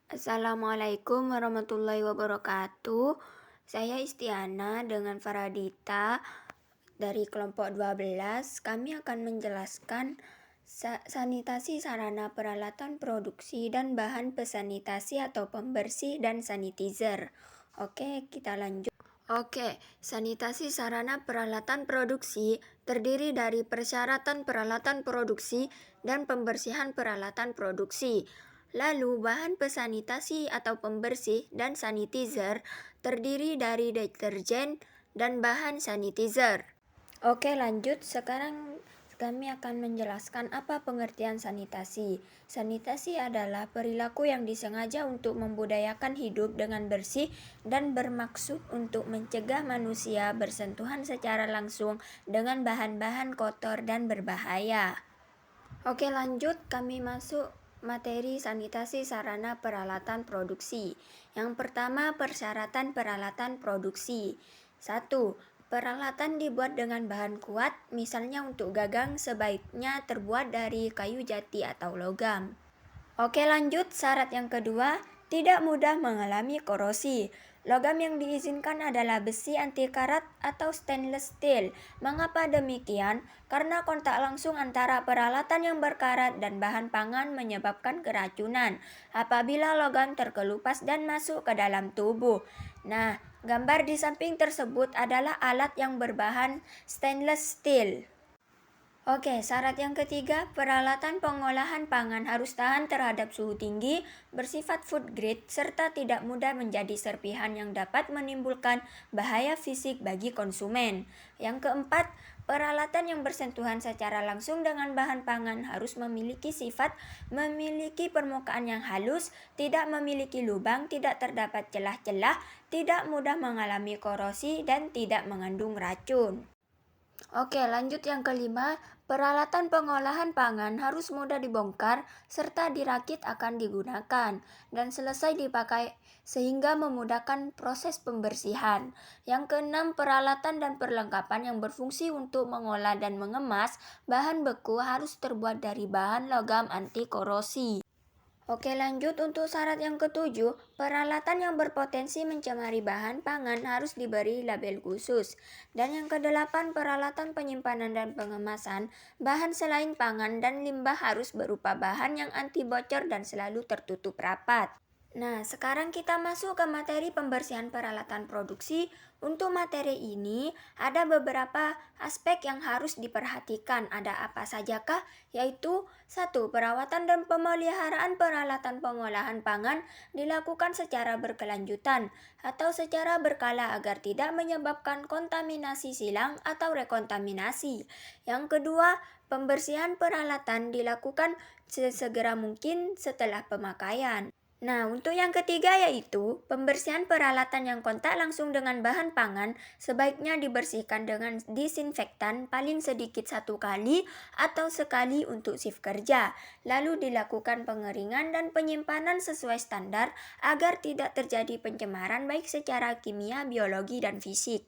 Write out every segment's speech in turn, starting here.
Assalamualaikum warahmatullahi wabarakatuh. Saya Istiana dengan Faradita dari kelompok 12. Kami akan menjelaskan sanitasi sarana peralatan produksi dan bahan pesanitasi atau pembersih dan sanitizer. Oke, kita lanjut. Sanitasi sarana peralatan produksi terdiri dari persyaratan peralatan produksi dan pembersihan peralatan produksi. Lalu, bahan pesanitasi atau pembersih dan sanitizer terdiri dari deterjen dan bahan sanitizer. Oke, lanjut. Sekarang kami akan menjelaskan apa pengertian sanitasi. Sanitasi adalah perilaku yang disengaja untuk membudayakan hidup dengan bersih dan bermaksud untuk mencegah manusia bersentuhan secara langsung dengan bahan-bahan kotor dan berbahaya. Oke, lanjut. Kami masuk materi sanitasi sarana peralatan produksi. Yang pertama, persyaratan peralatan produksi. 1. Peralatan dibuat dengan bahan kuat, misalnya untuk gagang sebaiknya terbuat dari kayu jati atau logam. Oke, lanjut. Syarat yang kedua, tidak mudah mengalami korosi. Logam yang diizinkan adalah besi anti karat atau stainless steel. Mengapa demikian? Karena kontak langsung antara peralatan yang berkarat dan bahan pangan menyebabkan keracunan apabila logam terkelupas dan masuk ke dalam tubuh. Nah, gambar di samping tersebut adalah alat yang berbahan stainless steel. Oke, syarat yang ketiga, peralatan pengolahan pangan harus tahan terhadap suhu tinggi, bersifat food grade, serta tidak mudah menjadi serpihan yang dapat menimbulkan bahaya fisik bagi konsumen. Yang keempat, peralatan yang bersentuhan secara langsung dengan bahan pangan harus memiliki memiliki permukaan yang halus, tidak memiliki lubang, tidak terdapat celah-celah, tidak mudah mengalami korosi, dan tidak mengandung racun. Oke, lanjut yang kelima, peralatan pengolahan pangan harus mudah dibongkar serta dirakit akan digunakan dan selesai dipakai sehingga memudahkan proses pembersihan. Yang keenam, peralatan dan perlengkapan yang berfungsi untuk mengolah dan mengemas bahan beku harus terbuat dari bahan logam anti korosi. Oke, lanjut untuk syarat yang ketujuh, peralatan yang berpotensi mencemari bahan pangan harus diberi label khusus. Dan yang kedelapan, peralatan penyimpanan dan pengemasan bahan selain pangan dan limbah harus berupa bahan yang anti bocor dan selalu tertutup rapat. Nah, sekarang kita masuk ke materi pembersihan peralatan produksi. Untuk materi ini, ada beberapa aspek yang harus diperhatikan. Ada apa sajakah? Yaitu 1. Perawatan dan pemeliharaan peralatan pengolahan pangan dilakukan secara berkelanjutan atau secara berkala agar tidak menyebabkan kontaminasi silang atau rekontaminasi. Yang kedua, pembersihan peralatan dilakukan sesegera mungkin setelah pemakaian. Nah, untuk yang ketiga yaitu pembersihan peralatan yang kontak langsung dengan bahan pangan sebaiknya dibersihkan dengan disinfektan paling sedikit 1 kali atau sekali untuk shift kerja. Lalu dilakukan pengeringan dan penyimpanan sesuai standar agar tidak terjadi pencemaran baik secara kimia, biologi, dan fisik.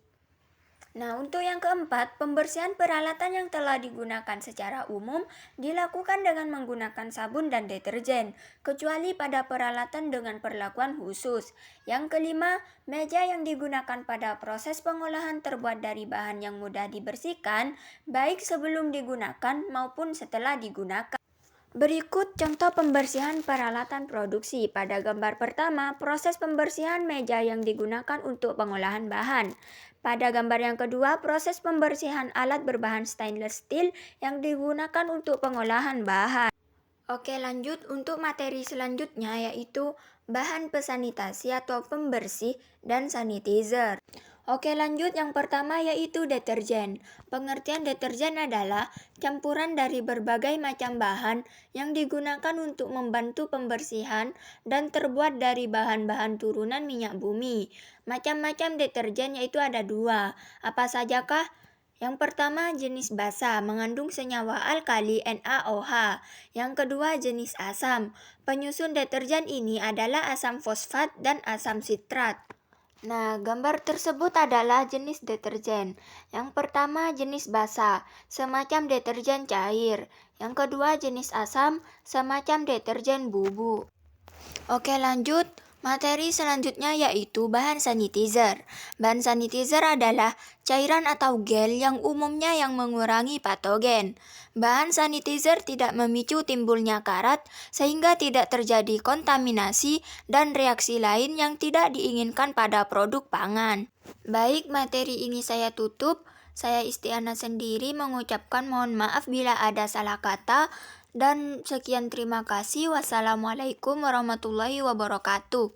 Nah, untuk yang keempat, pembersihan peralatan yang telah digunakan secara umum dilakukan dengan menggunakan sabun dan deterjen, kecuali pada peralatan dengan perlakuan khusus. Yang kelima, meja yang digunakan pada proses pengolahan terbuat dari bahan yang mudah dibersihkan, baik sebelum digunakan maupun setelah digunakan. Berikut contoh pembersihan peralatan produksi. Pada gambar pertama, proses pembersihan meja yang digunakan untuk pengolahan bahan. Pada gambar yang kedua, proses pembersihan alat berbahan stainless steel yang digunakan untuk pengolahan bahan. Oke, lanjut untuk materi selanjutnya yaitu bahan pesanitasi atau pembersih dan sanitizer. Oke, lanjut yang pertama yaitu deterjen. Pengertian deterjen adalah campuran dari berbagai macam bahan yang digunakan untuk membantu pembersihan dan terbuat dari bahan-bahan turunan minyak bumi. Macam-macam deterjen yaitu ada 2. Apa sajakah? Yang pertama jenis basa mengandung senyawa alkali NaOH. Yang kedua jenis asam. Penyusun deterjen ini adalah asam fosfat dan asam sitrat. Nah, gambar tersebut adalah jenis deterjen. Yang pertama jenis basa, semacam deterjen cair. Yang kedua jenis asam, semacam deterjen bubuk. Oke, lanjut. Materi selanjutnya yaitu bahan sanitizer. Bahan sanitizer adalah cairan atau gel yang umumnya yang mengurangi patogen. Bahan sanitizer tidak memicu timbulnya karat sehingga tidak terjadi kontaminasi dan reaksi lain yang tidak diinginkan pada produk pangan. Baik, materi ini saya tutup. Saya Istiana sendiri mengucapkan mohon maaf bila ada salah kata. Dan sekian, terima kasih. Wassalamualaikum warahmatullahi wabarakatuh.